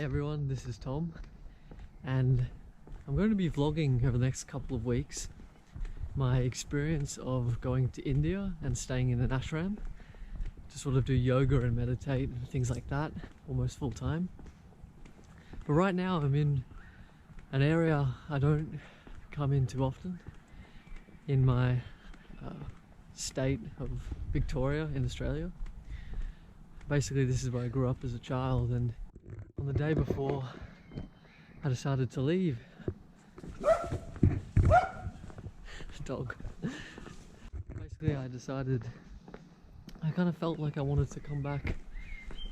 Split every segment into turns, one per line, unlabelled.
Hey everyone, this is Tom, and I'm going to be vlogging over the next couple of weeks my experience of going to India and staying in an ashram to sort of do yoga and meditate and things like that, almost full time. But right now I'm in an area I don't come in too often in my state of Victoria in Australia. Basically this is where I grew up as a child, and on the day before I decided to leave, dog. Basically I kind of felt like I wanted to come back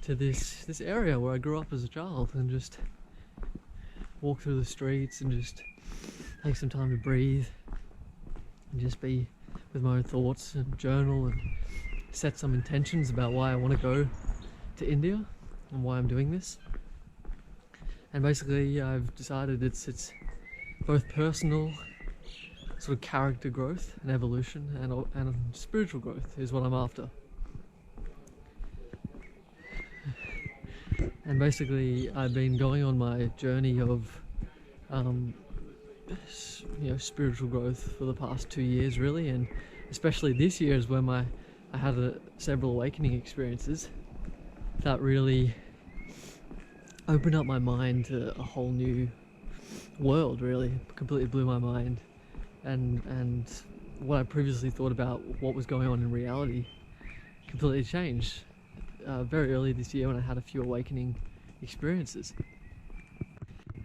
to this area where I grew up as a child and just walk through the streets and just take some time to breathe and just be with my own thoughts and journal and set some intentions about why I want to go to India and why I'm doing this. And basically I've decided it's both personal sort of character growth and evolution and spiritual growth is what I'm after. And basically I've been going on my journey of spiritual growth for the past 2 years really, and especially this year is when I had several awakening experiences that really opened up my mind to a whole new world. Really completely blew my mind, and what I previously thought about what was going on in reality completely changed very early this year when I had a few awakening experiences.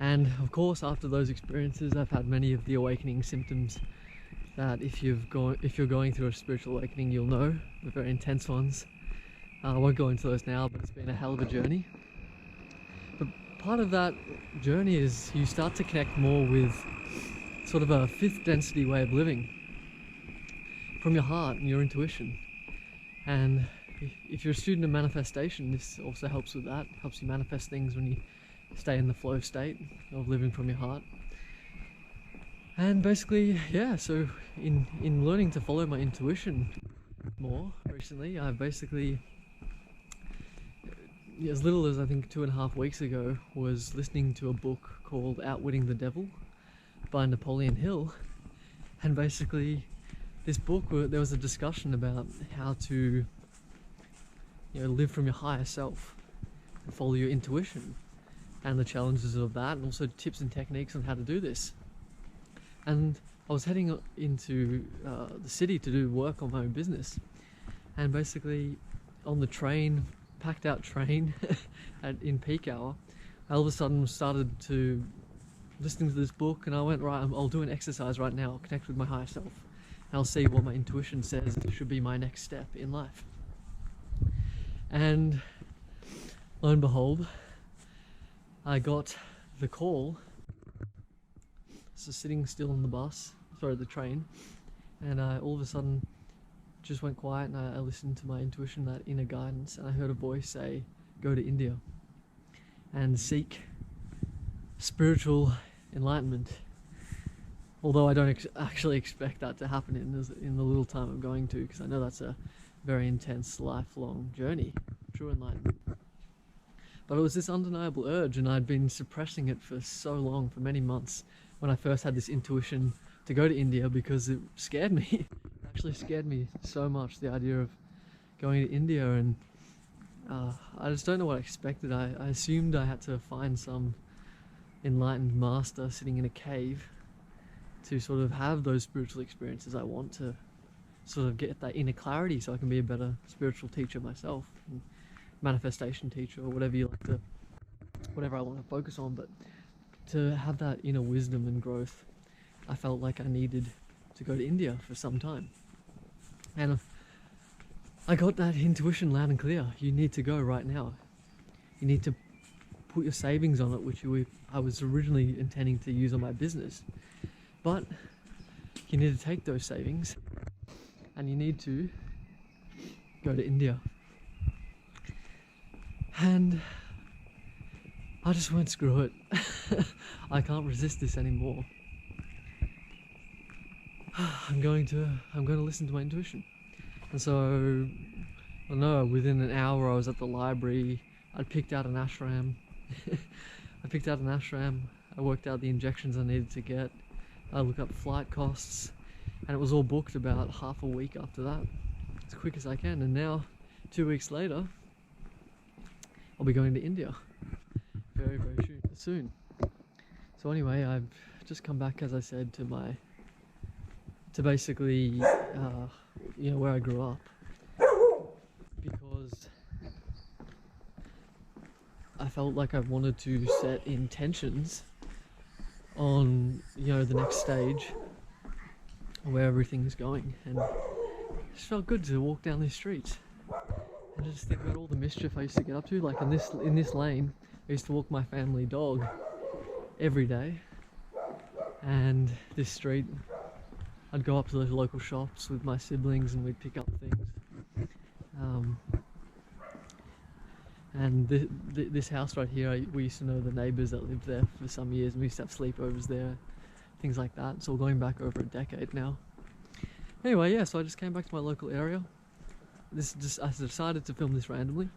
And of course after those experiences I've had many of the awakening symptoms that if you're going through a spiritual awakening you'll know, the very intense ones. I won't go into those now, but it's been a hell of a journey. But part of that journey is you start to connect more with sort of a fifth density way of living from your heart and your intuition. And if you're a student of manifestation, this also helps with that. It helps you manifest things when you stay in the flow state of living from your heart. And basically, yeah, so in learning to follow my intuition more recently, I've basically, as little as I think 2.5 weeks ago, was listening to a book called Outwitting the Devil by Napoleon Hill. And basically this book, there was a discussion about how to live from your higher self and follow your intuition and the challenges of that, and also tips and techniques on how to do this. And I was heading into the city to do work on my own business, and basically on the train, packed out train in peak hour, I all of a sudden started to listening to this book, and I went, right, I'll do an exercise right now. I'll connect with my higher self and I'll see what my intuition says should be my next step in life. And lo and behold, I got the call. So sitting still on the train, and I all of a sudden just went quiet, and I listened to my intuition, that inner guidance, and I heard a voice say, go to India and seek spiritual enlightenment. Although I don't actually expect that to happen in the little time I'm going to, because I know that's a very intense lifelong journey, true enlightenment. But it was this undeniable urge, and I'd been suppressing it for so long, for many months, when I first had this intuition to go to India, because it scared me. It actually scared me so much, the idea of going to India, and I just don't know what I expected. I assumed I had to find some enlightened master sitting in a cave to sort of have those spiritual experiences I want, to sort of get that inner clarity so I can be a better spiritual teacher myself, and manifestation teacher, or whatever I want to focus on. But to have that inner wisdom and growth, I felt like I needed to go to India for some time. And I got that intuition loud and clear. You need to go right now. You need to put your savings on it, which I was originally intending to use on my business. But you need to take those savings and you need to go to India. And I just went, screw it. I can't resist this anymore. I'm going to listen to my intuition. And so, I don't know, within an hour I was at the library. I'd picked out an ashram picked out an ashram, I worked out the injections I needed to get, I looked up flight costs, and it was all booked about half a week after that, as quick as I can. And now, 2 weeks later, I'll be going to India very, very soon. So anyway, I've just come back, as I said, to basically, you know, where I grew up, because I felt like I wanted to set intentions on, you know, the next stage, where everything's going, and it just felt good to walk down these streets and just think about all the mischief I used to get up to. Like in this lane, I used to walk my family dog every day, and this street, I'd go up to the local shops with my siblings and we'd pick up things. And this house right here, we used to know the neighbours that lived there for some years, and we used to have sleepovers there, things like that. It's all going back over a decade now. Anyway, yeah, so I just came back to my local area. I decided to film this randomly,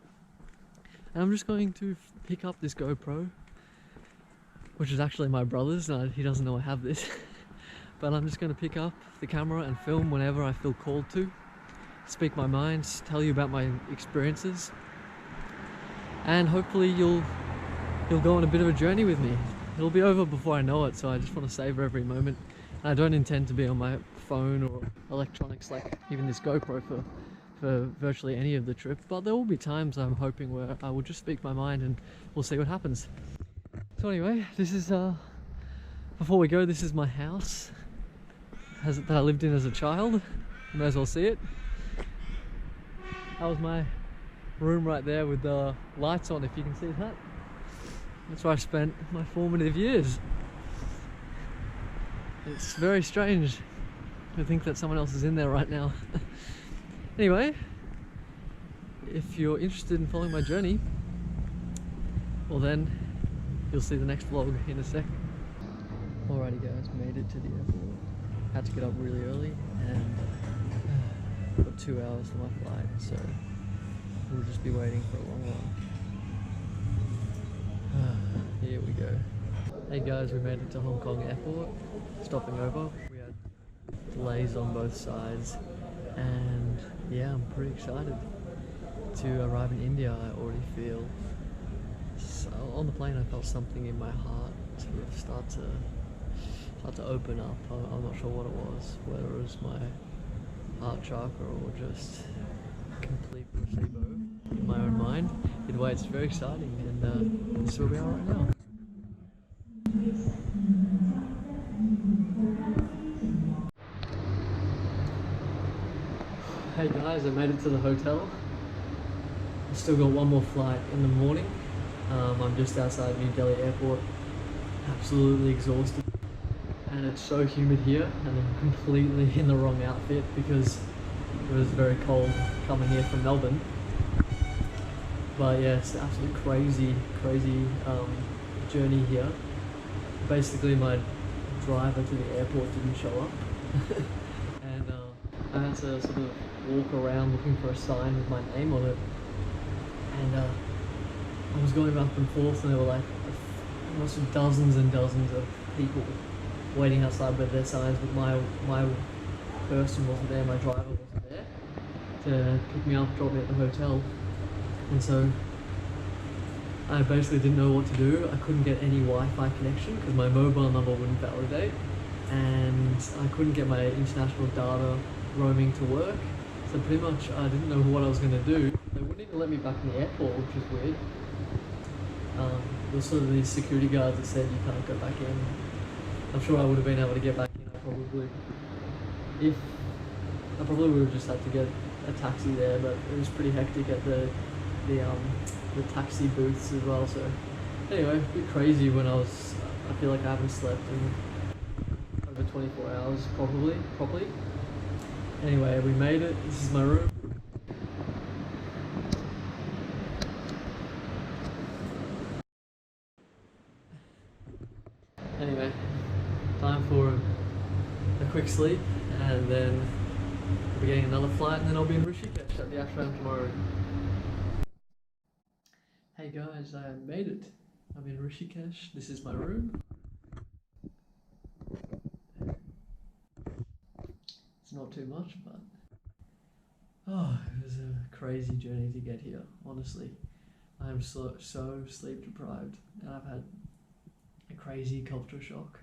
and I'm just going to pick up this GoPro, which is actually my brother's, and he doesn't know I have this. But I'm just going to pick up the camera and film whenever I feel called to, speak my mind, tell you about my experiences, and hopefully you'll go on a bit of a journey with me. It'll be over before I know it, so I just want to savor every moment. And I don't intend to be on my phone or electronics like even this GoPro for virtually any of the trip, but there will be times, I'm hoping, where I will just speak my mind and we'll see what happens. So anyway, this is before we go, this is my house that I lived in as a child. You may as well see it. That was my room right there with the lights on, if you can see that. That's where I spent my formative years. It's very strange to think that someone else is in there right now. Anyway, if you're interested in following my journey, well then, you'll see the next vlog in a sec. Alrighty guys, made it to the airport. Had to get up really early, and got 2 hours for my flight, so we'll just be waiting for a long while. Here we go. Hey guys, we made it to Hong Kong airport, stopping over. We had delays on both sides, and yeah, I'm pretty excited to arrive in India. I already feel, so on the plane I felt something in my heart sort of start to open up. I'm not sure what it was, whether it was my heart chakra or just complete placebo in my own mind. Either way, it's very exciting, and this is where we are right now. Hey guys, I made it to the hotel. I've still got one more flight in the morning. I'm just outside New Delhi airport, absolutely exhausted. And it's so humid here, and I'm completely in the wrong outfit because it was very cold coming here from Melbourne. But yeah, it's an absolutely crazy journey here. Basically, my driver to the airport didn't show up, and I had to sort of walk around looking for a sign with my name on it. And I was going back and forth, and there were like almost dozens and dozens of people waiting outside with their signs, but my person wasn't there, my driver wasn't there to pick me up, drop me at the hotel. And so I basically didn't know what to do. I couldn't get any Wi-Fi connection because my mobile number wouldn't validate, and I couldn't get my international data roaming to work. So pretty much I didn't know what I was going to do. They wouldn't even let me back in the airport, which is weird. There were sort of these security guards that said you can't go back in. I'm sure I would have been able to get back in. I probably would have just had to get a taxi there, but it was pretty hectic at the taxi booths as well. So anyway, a bit crazy when I feel like I haven't slept in over 24 hours properly. Anyway, we made it. This is my room. Anyway, time for a quick sleep, and then we'll be getting another flight, and then I'll be in Rishikesh at the ashram tomorrow. Hey guys, I made it. I'm in Rishikesh. This is my room. It's not too much, but it was a crazy journey to get here, honestly. I'm so sleep deprived, and I've had a crazy culture shock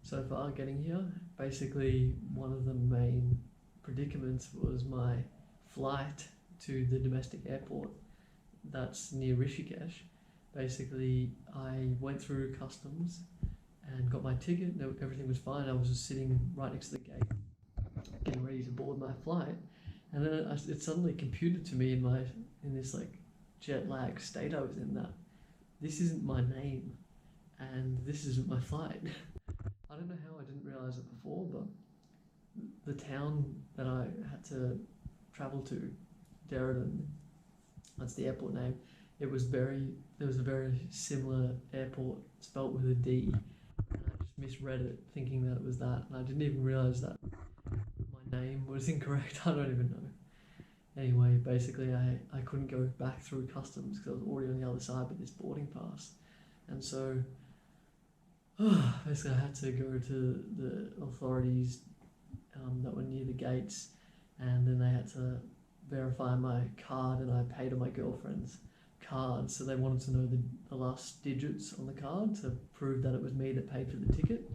so far getting here. Basically, one of the main predicaments was my flight to the domestic airport that's near Rishikesh. Basically, I went through customs and got my ticket. No, everything was fine. I was just sitting right next to the gate, getting ready to board my flight, and then it suddenly computed to me in this like jet lag state I was in, that this isn't my name and this isn't my flight. I don't know how I didn't realize it before, but the town that I had to travel to, Derridon, that's the airport name. There was a very similar airport spelt with a D, and I just misread it thinking that it was that, and I didn't even realize that my name was incorrect. I don't even know. Anyway, basically I couldn't go back through customs because I was already on the other side with this boarding pass, and so basically I had to go to the authorities that were near the gates, and then they had to verify my card, and I paid on my girlfriend's card, so they wanted to know the last digits on the card to prove that it was me that paid for the ticket,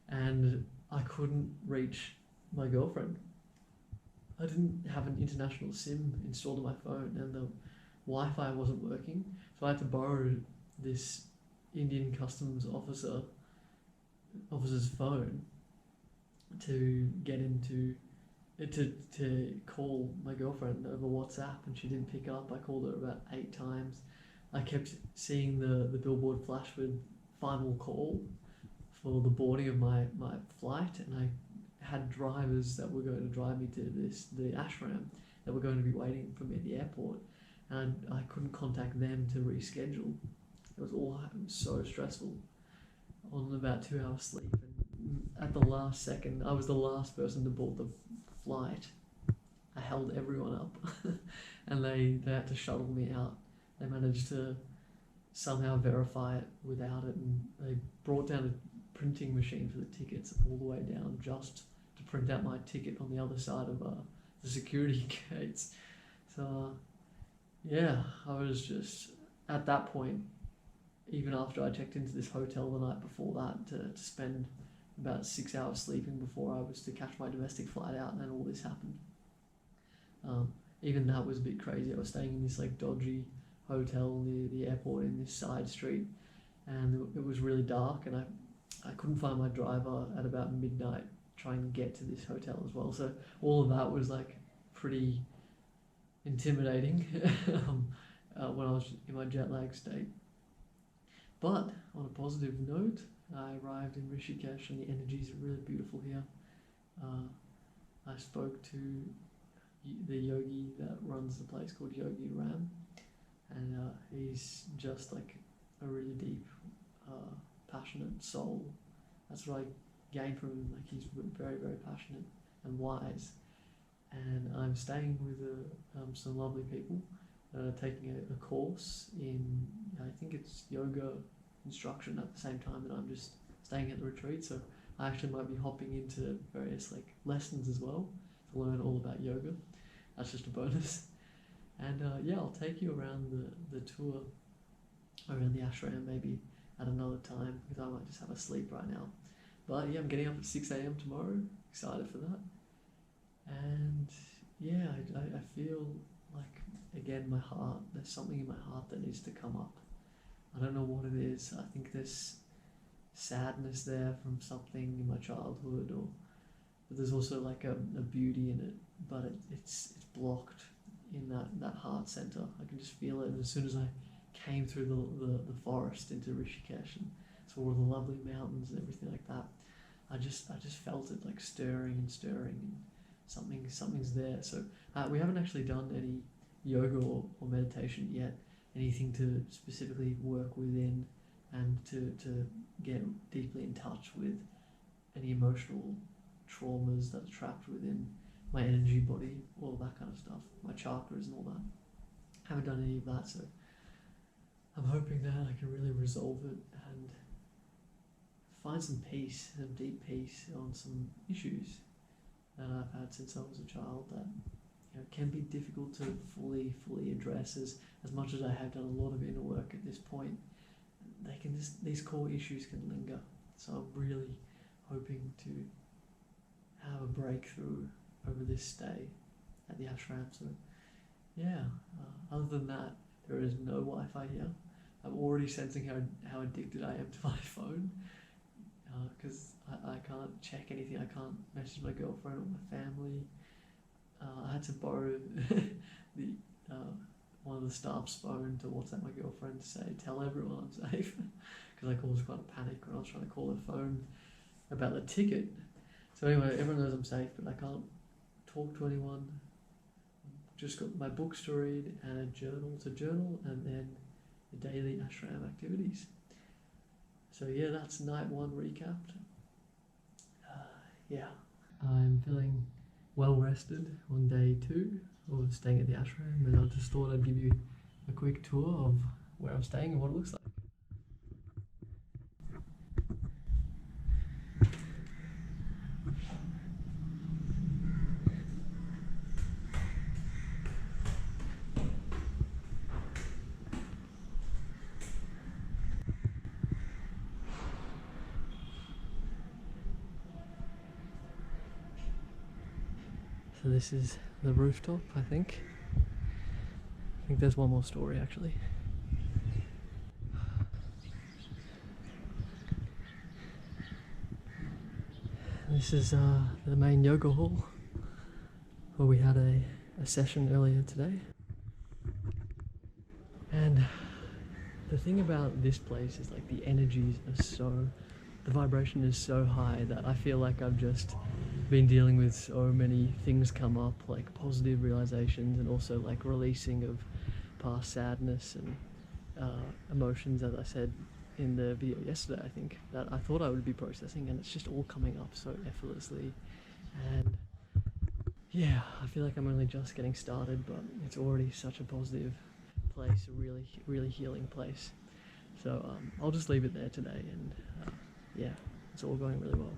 and I couldn't reach my girlfriend. I didn't have an international SIM installed on my phone, and the Wi-Fi wasn't working, so I had to borrow this Indian customs officer's phone to get into to call my girlfriend over WhatsApp, and she didn't pick up. I called her about 8 times. I kept seeing the billboard flash with final call for the boarding of my flight, and I had drivers that were going to drive me to the ashram that were going to be waiting for me at the airport, and I couldn't contact them to reschedule. It was so stressful. On about 2 hours sleep, and at the last second, I was the last person to board the flight. I held everyone up, and they had to shuttle me out. They managed to somehow verify it without it, and they brought down a printing machine for the tickets all the way down just to print out my ticket on the other side of the security gates. So yeah, I was just at that point, even after I checked into this hotel the night before that, to spend about 6 hours sleeping before I was to catch my domestic flight out, and then all this happened. Even that was a bit crazy. I was staying in this like dodgy hotel near the airport in this side street, and it was really dark, and I couldn't find my driver at about midnight trying to get to this hotel as well. So all of that was like pretty intimidating when I was in my jet lag state. But on a positive note, I arrived in Rishikesh, and the energies are really beautiful here. I spoke to the yogi that runs the place called Yogi Ram, and he's just like a really deep, passionate soul. That's what I gained from him. Like, he's very, very passionate and wise. And I'm staying with some lovely people taking a course in, I think it's yoga instruction at the same time that I'm just staying at the retreat. So I actually might be hopping into various like lessons as well to learn all about yoga. That's just a bonus. And yeah, I'll take you around the tour around the ashram maybe at another time, because I might just have a sleep right now. But yeah, I'm getting up at 6 a.m. tomorrow. Excited for that. And yeah, I feel like, again, my heart, there's something in my heart that needs to come up. I don't know what it is. I think there's sadness there from something in my childhood, but there's also like a beauty in it, but it's blocked in that heart center. I can just feel it. And as soon as I came through the forest into Rishikesh and saw all the lovely mountains and everything like that, I just felt it like stirring, and something's there. So we haven't actually done any yoga or meditation yet, anything to specifically work within and to get deeply in touch with any emotional traumas that are trapped within my energy body, all that kind of stuff, my chakras and all that. Haven't done any of that, so I'm hoping that I can really resolve it and find some peace, some deep peace on some issues that I've had since I was a child that can be difficult to fully address. As much as I have done a lot of inner work at this point, these core issues can linger. So I'm really hoping to have a breakthrough over this stay at the ashram. So yeah, other than that, there is no Wi-Fi here. I'm already sensing how addicted I am to my phone, because I can't check anything. I can't message my girlfriend or my family. I had to borrow the one of the staff's phone to WhatsApp my girlfriend to say, tell everyone I'm safe, because I caused quite a panic when I was trying to call her phone about the ticket. So anyway, everyone knows I'm safe, but I can't talk to anyone. Just got my books to read and a journal to journal, and then the daily ashram activities. So yeah, that's night 1 recapped. Yeah, I'm feeling well rested on day 2 of staying at the ashram, and I just thought I'd give you a quick tour of where I'm staying and what it looks like. So this is the rooftop, I think. I think there's one more story actually. This is the main yoga hall where we had a session earlier today. And the thing about this place is like the energies are the vibration is so high that I feel like I've just been dealing with so many things come up, like positive realizations and also like releasing of past sadness and emotions, as I said in the video yesterday, I think, that I thought I would be processing, and it's just all coming up so effortlessly. And yeah, I feel like I'm only just getting started, but it's already such a positive place, a really healing place. So I'll just leave it there today, and yeah, it's all going really well.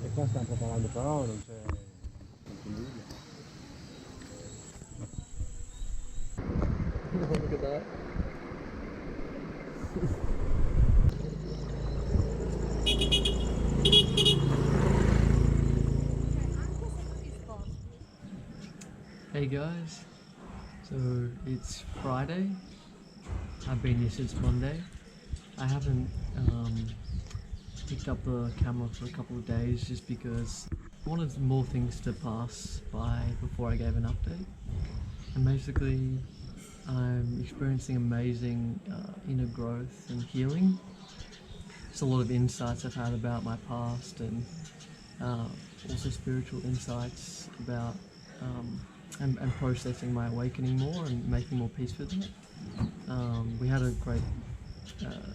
E qua stiamo preparando però non c'è nulla.
Look at that. Hey guys, so it's Friday. I've been here since Monday. I haven't picked up the camera for a couple of days just because I wanted more things to pass by before I gave an update. And basically I'm experiencing amazing inner growth and healing. There's a lot of insights I've had about my past, and also spiritual insights about and processing my awakening more and making more peace with it. We had a great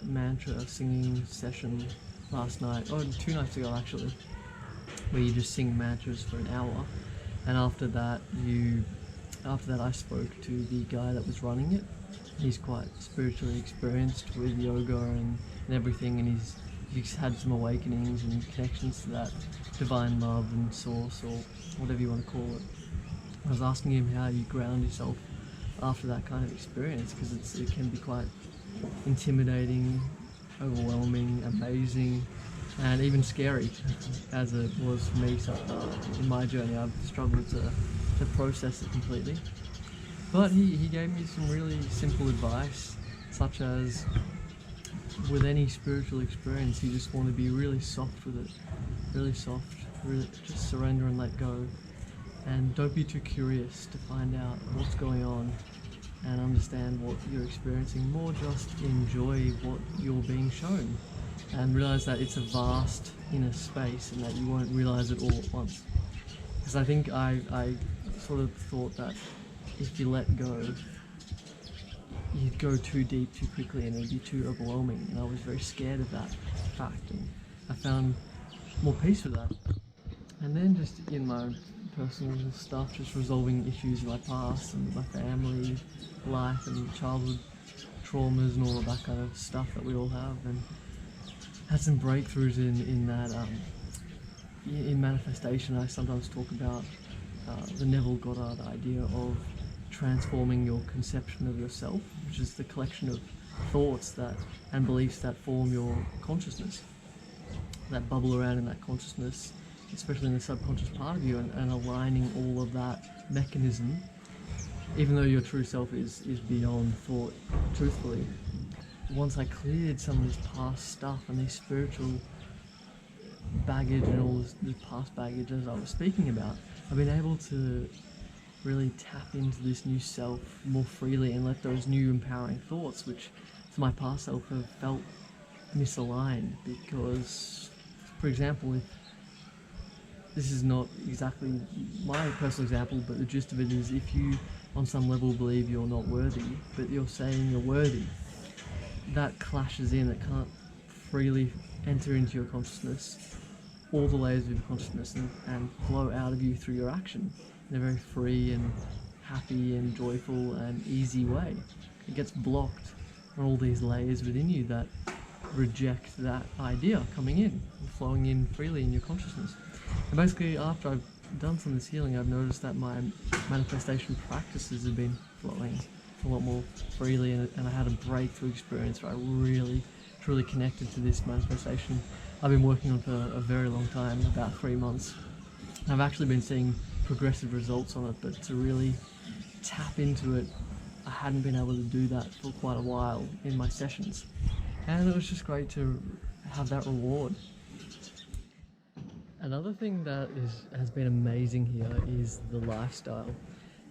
mantra singing session last night, or 2 nights ago actually, where you just sing mantras for an hour, and after that I spoke to the guy that was running it. He's quite spiritually experienced with yoga and everything, and he's had some awakenings and connections to that divine love and source, or whatever you want to call it. I was asking him how you ground yourself after that kind of experience, because it can be quite intimidating, overwhelming, amazing, and even scary as it was for me. So in my journey, I've struggled to process it completely. But he gave me some really simple advice, such as with any spiritual experience, you just want to be really soft with it, really soft, really just surrender and let go, and don't be too curious to find out what's going on and understand what you're experiencing. More just enjoy what you're being shown and realize that it's a vast inner space and that you won't realize it all at once. Because I think I sort of thought that if you let go, you'd go too deep too quickly and it'd be too overwhelming, and I was very scared of that fact, and I found more peace with that. And then just in my personal stuff, just resolving issues in my past and my family life and childhood traumas and all of that kind of stuff that we all have, and had some breakthroughs in that. In manifestation, I sometimes talk about the Neville Goddard idea of transforming your conception of yourself, which is the collection of thoughts that and beliefs that form your consciousness, that bubble around in that consciousness, especially in the subconscious part of you, and aligning all of that mechanism, even though your true self is beyond thought, truthfully. Once I cleared some of this past stuff and this spiritual baggage and all this past baggage as I was speaking about, I've been able to really tap into this new self more freely and let those new empowering thoughts, which to my past self have felt misaligned. Because, for example, if this is not exactly my personal example, but the gist of it is, if you on some level believe you're not worthy, but you're saying you're worthy, that clashes in, it can't freely enter into your consciousness, all the layers of your consciousness, and flow out of you through your action in a very free and happy and joyful and easy way. It gets blocked on all these layers within you that reject that idea coming in and flowing in freely in your consciousness. And basically, after I've done some of this healing, I've noticed that my manifestation practices have been flowing a lot more freely, and I had a breakthrough experience where I really truly connected to this manifestation I've been working on for a very long time, about 3 months. I've actually been seeing progressive results on it, but to really tap into it, I hadn't been able to do that for quite a while in my sessions, and it was just great to have that reward. Another thing that has been amazing here is the lifestyle,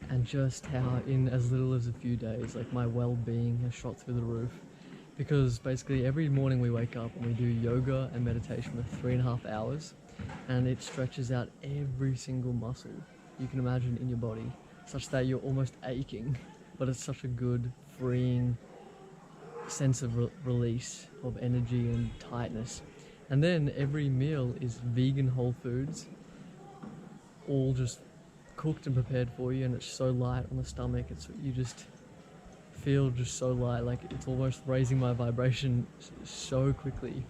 and just how in as little as a few days, like, my well-being has shot through the roof. Because basically every morning we wake up and we do yoga and meditation for 3.5 hours, and it stretches out every single muscle you can imagine in your body, such that you're almost aching, but it's such a good, freeing sense of release of energy and tightness. And then every meal is vegan whole foods, all just cooked and prepared for you, and it's so light on the stomach. You just feel just so light, like it's almost raising my vibration so quickly.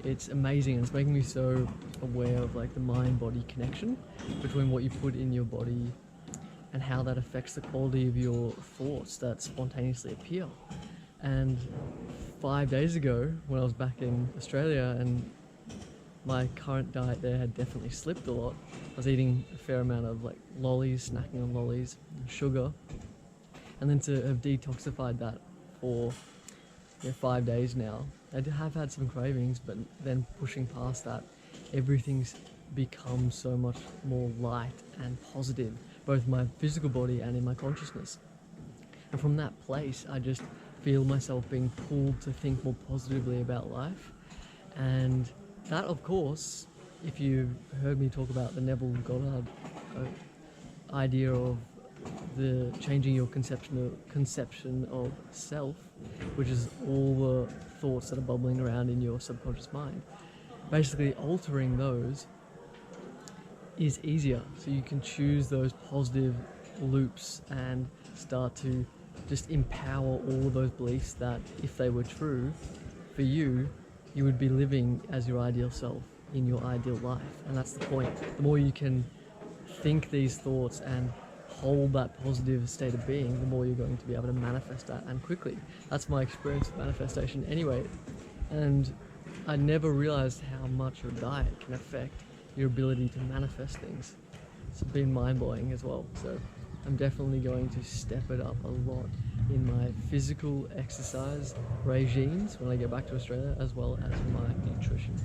It's amazing, and it's making me so aware of, like, the mind-body connection between what you put in your body and how that affects the quality of your thoughts that spontaneously appear. And 5 days ago, when I was back in Australia and my current diet there had definitely slipped a lot, I was eating a fair amount of, like, lollies, snacking on lollies, and sugar. And then to have detoxified that for 5 days now, I have had some cravings, but then pushing past that, everything's become so much more light and positive, both my physical body and in my consciousness. And from that place, I just feel myself being pulled to think more positively about life. And that, of course, if you've heard me talk about the Neville Goddard idea of the changing your conception of self, which is all the thoughts that are bubbling around in your subconscious mind, basically altering those is easier. So you can choose those positive loops and start to just empower all of those beliefs that, if they were true for you, you would be living as your ideal self in your ideal life. And that's the point. The more you can think these thoughts and hold that positive state of being, the more you're going to be able to manifest that, and quickly. That's my experience with manifestation anyway. And I never realized how much your diet can affect your ability to manifest things. It's been mind-blowing as well. So I'm definitely going to step it up a lot in my physical exercise regimes when I get back to Australia, as well as my nutrition.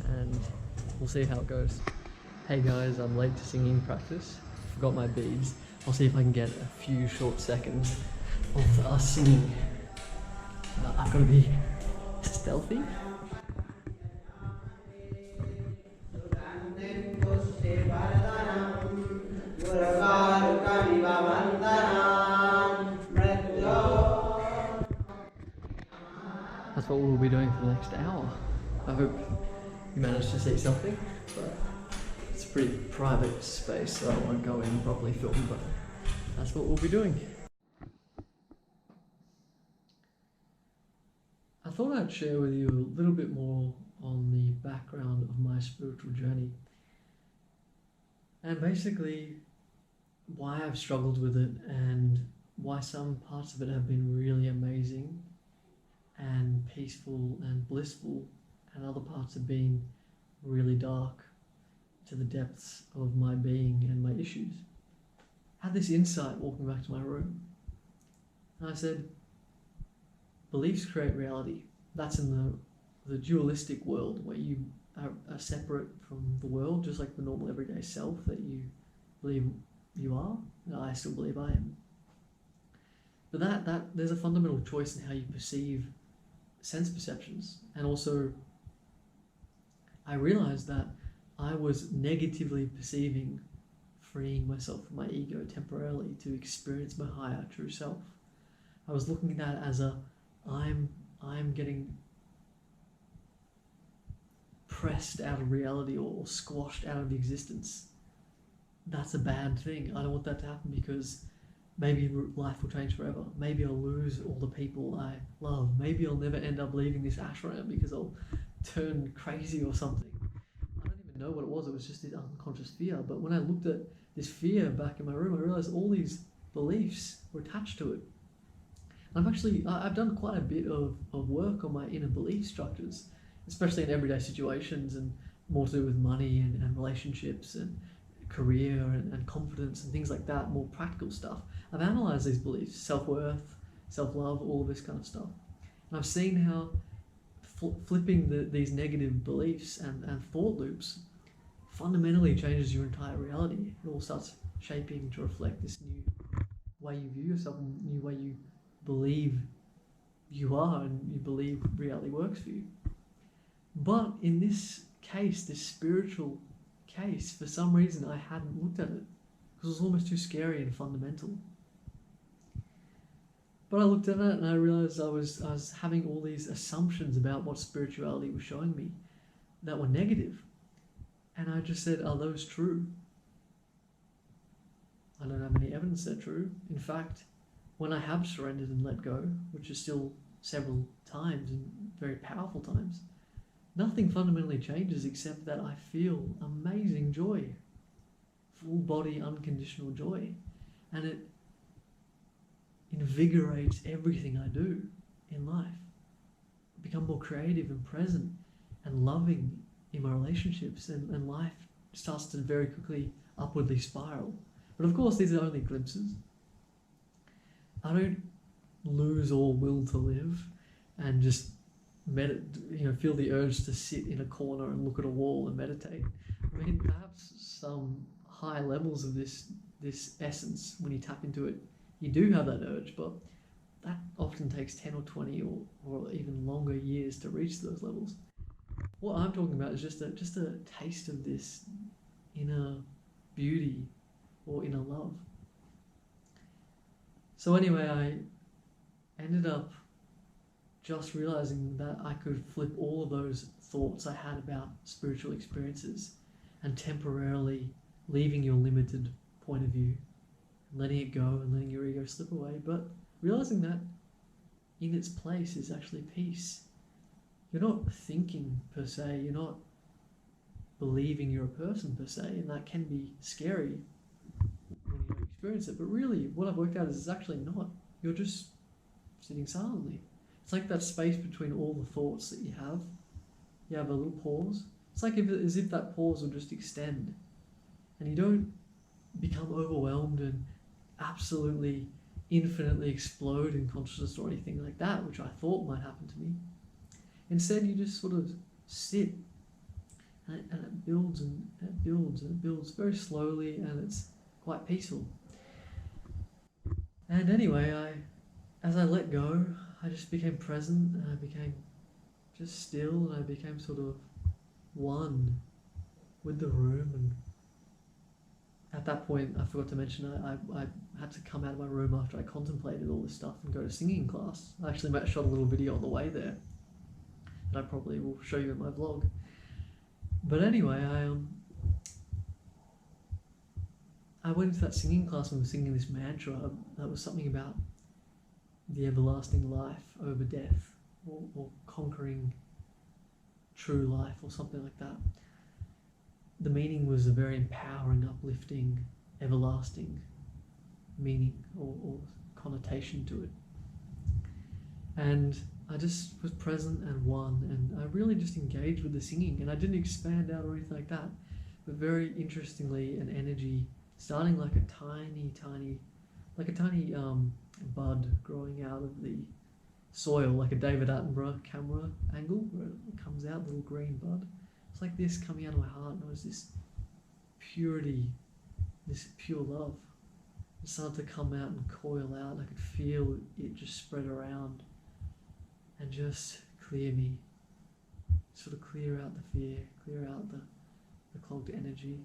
And we'll see how it goes. Hey guys, I'm late to singing practice. Forgot my beads. I'll see if I can get a few short seconds of us singing. I've got to be stealthy. That's what we'll be doing for the next hour. I hope you managed to see something, but it's a pretty private space, so I won't go in and properly film, but that's what we'll be doing. I thought I'd share with you a little bit more on the background of my spiritual journey, and basically why I've struggled with it and why some parts of it have been really amazing and peaceful and blissful, and other parts have been really dark to the depths of my being and my issues. I had this insight walking back to my room, and I said, beliefs create reality. That's in the dualistic world where you are separate from the world, just like the normal everyday self that you believe you are. I still believe I am. But that there's a fundamental choice in how you perceive sense perceptions. And also, I realized that I was negatively perceiving freeing myself from my ego temporarily to experience my higher true self. I was looking at that as I'm getting pressed out of reality or squashed out of existence. That's a bad thing. I don't want that to happen, because maybe life will change forever. Maybe I'll lose all the people I love. Maybe I'll never end up leaving this ashram because I'll turn crazy or something. I don't even know what it was. It was just this unconscious fear. But when I looked at this fear back in my room, I realized all these beliefs were attached to it. I've done quite a bit of work on my inner belief structures, especially in everyday situations, and more to do with money and relationships and career and confidence and things like that, more practical stuff. I've analysed these beliefs, self-worth, self-love, all of this kind of stuff. And I've seen how flipping these negative beliefs and thought loops fundamentally changes your entire reality. It all starts shaping to reflect this new way you view yourself, a new way you believe you are and you believe reality works for you. But in this case, this spiritual case, for some reason I hadn't looked at it because it was almost too scary and fundamental. But I looked at it and I realized I was having all these assumptions about what spirituality was showing me that were negative. And I just said, are those true? I don't have any evidence they're true. In fact, when I have surrendered and let go, which is still several times and very powerful times, nothing fundamentally changes except that I feel amazing joy, full body, unconditional joy. And it invigorates everything I do in life. I become more creative and present and loving in my relationships, and life starts to very quickly upwardly spiral. But of course, these are only glimpses. I don't lose all will to live and just feel the urge to sit in a corner and look at a wall and meditate. I mean, perhaps some high levels of this essence, when you tap into it, you do have that urge, but that often takes 10 or 20 or even longer years to reach those levels. What I'm talking about is just a taste of this inner beauty or inner love. So anyway, I ended up just realizing that I could flip all of those thoughts I had about spiritual experiences and temporarily leaving your limited point of view, letting it go and letting your ego slip away, but realizing that in its place is actually peace. You're not thinking per se, you're not believing you're a person per se, and that can be scary when you experience it, but really what I've worked out is it's actually not. You're just sitting silently. It's like that space between all the thoughts that you have you have a little pause. It's like as if that pause will just extend, and you don't become overwhelmed and absolutely infinitely explode in consciousness or anything like that, which I thought might happen to me. Instead, you just sort of sit, and it builds and it builds and it builds very slowly, and it's quite peaceful. And anyway, as I let go, I just became present, and I became just still, and I became sort of one with the room. And at that point, I forgot to mention, I had to come out of my room after I contemplated all this stuff and go to singing class. I actually shot a little video on the way there, and I probably will show you in my vlog. But anyway, I went into that singing class and was singing this mantra that was something about the everlasting life over death, or conquering true life, or something like that. The meaning was a very empowering, uplifting, everlasting meaning or connotation to it. And I just was present and one, and I really just engaged with the singing, and I didn't expand out or anything like that, but very interestingly, an energy starting like a tiny bud growing out of the soil, like a David Attenborough camera angle where it comes out, little green bud. It's like this coming out of my heart, and it was this purity, this pure love. It started to come out and coil out, and I could feel it just spread around and just clear me, sort of clear out the fear, clear out the clogged energy,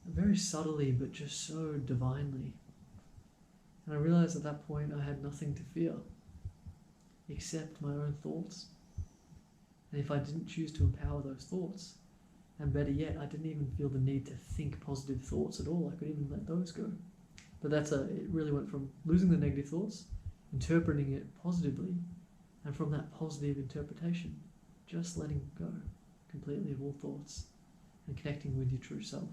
and very subtly but just so divinely. And I realized at that point I had nothing to fear except my own thoughts. And if I didn't choose to empower those thoughts, and better yet, I didn't even feel the need to think positive thoughts at all. I could even let those go. But it really went from losing the negative thoughts, interpreting it positively, and from that positive interpretation, just letting go completely of all thoughts and connecting with your true self.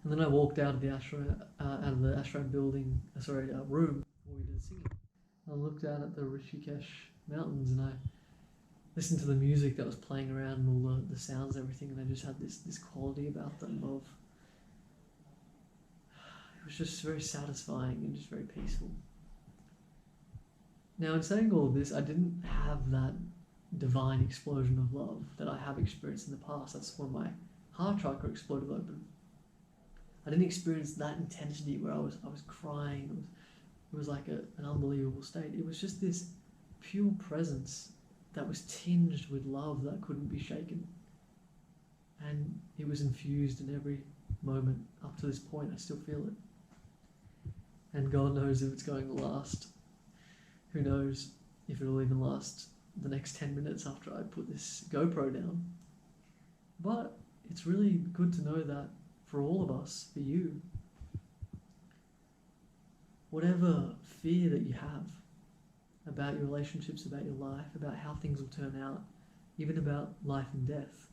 And then I walked out of the ashram building, room where we did singing. I looked out at the Rishikesh mountains, and I listened to the music that was playing around and all the sounds and everything, and they just had this quality about them of, it was just very satisfying and just very peaceful. Now, in saying all of this, I didn't have that divine explosion of love that I have experienced in the past. That's when my heart chakra exploded open. I didn't experience that intensity where I was crying. It was like an unbelievable state. It was just this pure presence that was tinged with love that couldn't be shaken. And it was infused in every moment up to this point. I still feel it. And God knows if it's going to last. Who knows if it'll even last the next 10 minutes after I put this GoPro down. But it's really good to know that for all of us, for you, whatever fear that you have about your relationships, about your life, about how things will turn out, even about life and death,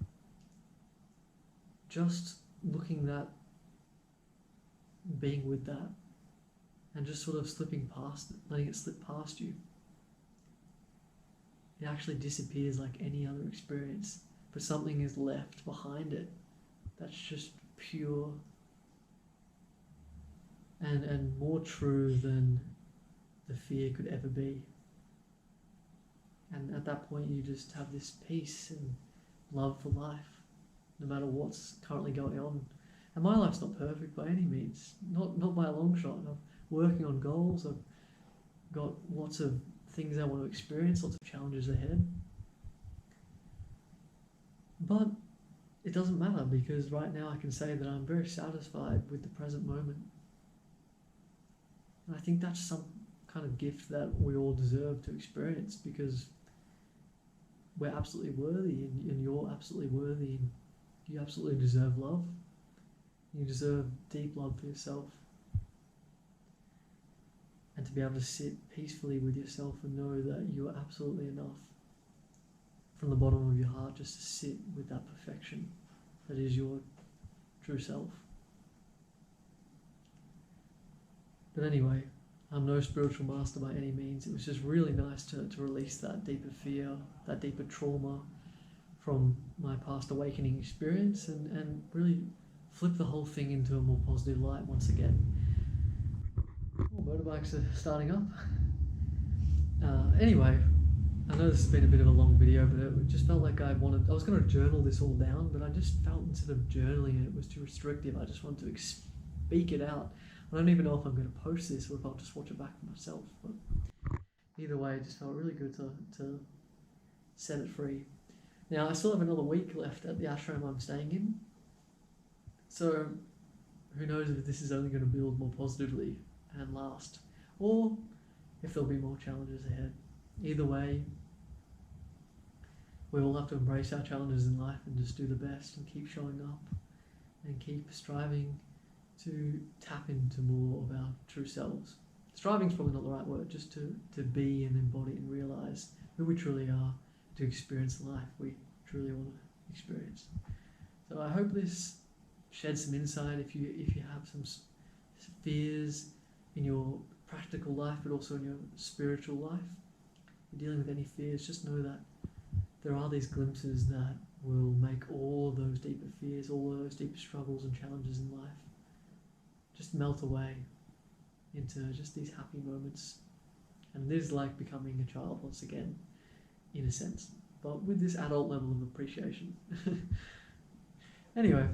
just looking at being with that and just sort of slipping past it, letting it slip past you, it actually disappears like any other experience, but something is left behind it that's just pure and more true than the fear could ever be. And at that point you just have this peace and love for life, no matter what's currently going on. And my life's not perfect by any means, not by a long shot. I'm working on goals, I've got lots of things I want to experience, lots of challenges ahead. But it doesn't matter, because right now I can say that I'm very satisfied with the present moment. And I think that's some kind of gift that we all deserve to experience, because we're absolutely worthy, and you're absolutely worthy, and you absolutely deserve love. You deserve deep love for yourself. And to be able to sit peacefully with yourself and know that you are absolutely enough from the bottom of your heart, just to sit with that perfection that is your true self. But anyway, I'm no spiritual master by any means. It was just really nice to release that deeper fear, that deeper trauma from my past awakening experience, and really flip the whole thing into a more positive light once again. Oh, motorbikes are starting up. Anyway, I know this has been a bit of a long video, but it just felt like I was going to journal this all down, but I just felt instead of journaling it was too restrictive. I just wanted to speak it out. I don't even know if I'm going to post this or if I'll just watch it back for myself, but either way, it just felt really good to set it free. Now, I still have another week left at the ashram I'm staying in, so who knows if this is only going to build more positively and last, or if there'll be more challenges ahead. Either way, we all have to embrace our challenges in life and just do the best and keep showing up and keep striving to tap into more of our true selves. Striving is probably not the right word, just to be and embody and realize who we truly are, to experience the life we truly want to experience. So I hope this sheds some insight if you have some fears in your practical life, but also in your spiritual life. If you're dealing with any fears, just know that there are these glimpses that will make all of those deeper fears, all of those deeper struggles and challenges in life just melt away into just these happy moments. And it is like becoming a child once again, in a sense, but with this adult level of appreciation. Anyway.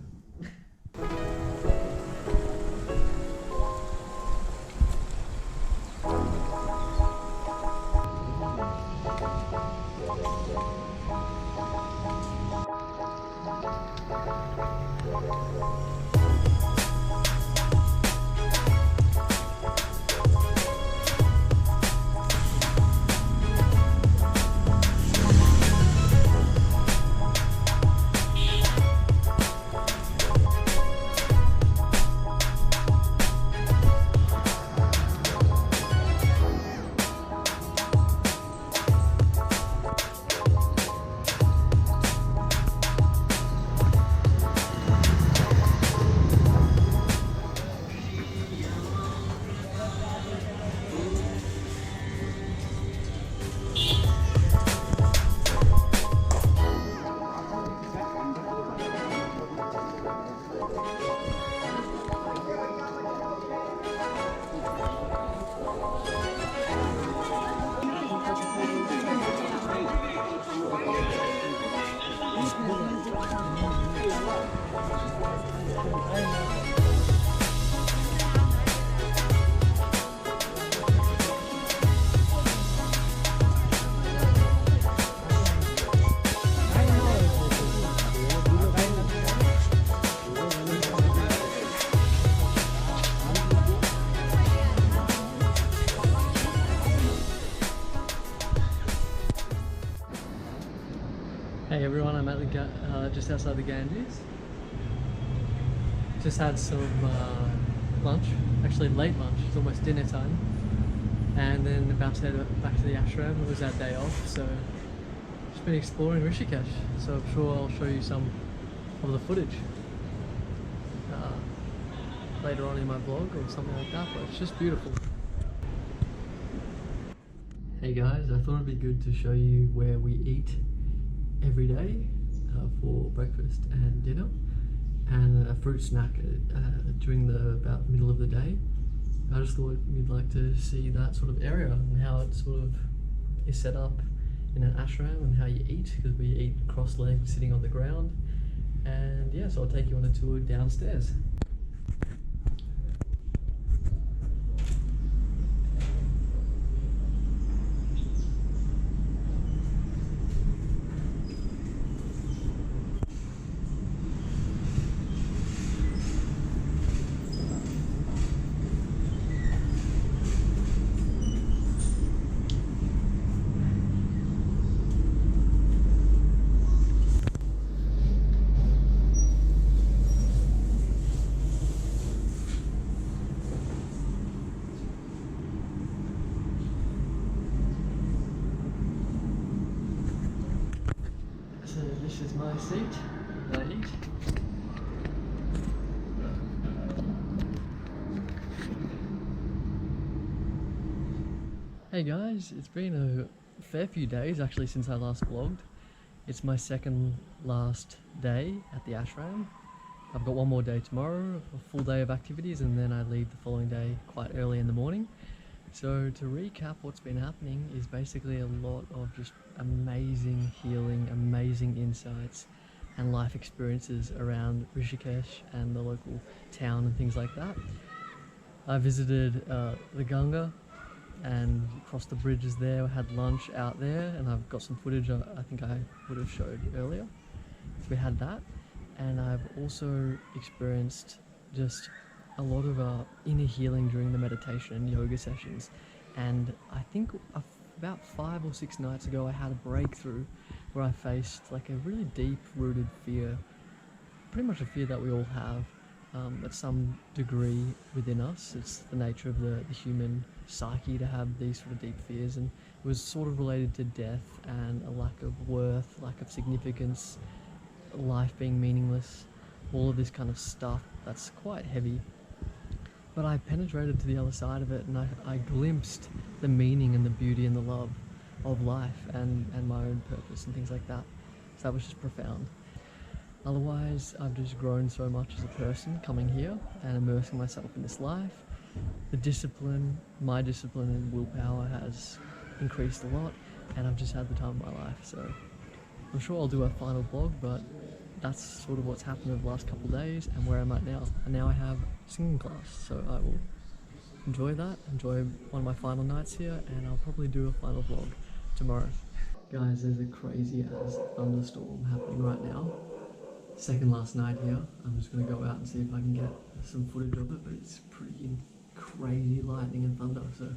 Hey everyone, I'm at the just outside the Ganges. Just had some lunch, actually late lunch, it's almost dinner time, and then about to head back to the ashram. It was our day off, so just been exploring Rishikesh, so I'm sure I'll show you some of the footage later on in my vlog or something like that, but it's just beautiful. Hey guys, I thought it'd be good to show you where we eat every day for breakfast and dinner, and a fruit snack during the about middle of the day. I just thought you'd like to see that sort of area and how it sort of is set up in an ashram and how you eat, because we eat cross-legged sitting on the ground. And yeah, so I'll take you on a tour downstairs. This is my seat that I eat. Hey guys, it's been a fair few days actually since I last vlogged. It's my second last day at the ashram. I've got one more day tomorrow, a full day of activities, and then I leave the following day quite early in the morning. So to recap, what's been happening is basically a lot of just amazing healing, amazing insights and life experiences around Rishikesh and the local town and things like that. I visited the Ganga and crossed the bridges there, had lunch out there, and I've got some footage I think I would have showed earlier. So we had that, and I've also experienced just a lot of inner healing during the meditation and yoga sessions. And I think about 5 or 6 nights ago I had a breakthrough where I faced like a really deep rooted fear, pretty much a fear that we all have at some degree within us. It's the nature of the human psyche to have these sort of deep fears, and it was sort of related to death and a lack of worth, lack of significance, life being meaningless, all of this kind of stuff that's quite heavy. But I penetrated to the other side of it, and I glimpsed the meaning and the beauty and the love of life and my own purpose and things like that. So that was just profound. Otherwise, I've just grown so much as a person coming here and immersing myself in this life. The discipline, my discipline and willpower has increased a lot, and I've just had the time of my life. So I'm sure I'll do a final vlog, but that's sort of what's happened over the last couple of days and where I'm at now. And now I have singing class, so I will enjoy that, enjoy one of my final nights here, and I'll probably do a final vlog tomorrow. Guys, there's a crazy ass thunderstorm happening right now. Second last night here. I'm just going to go out and see if I can get some footage of it, but it's pretty crazy lightning and thunder, so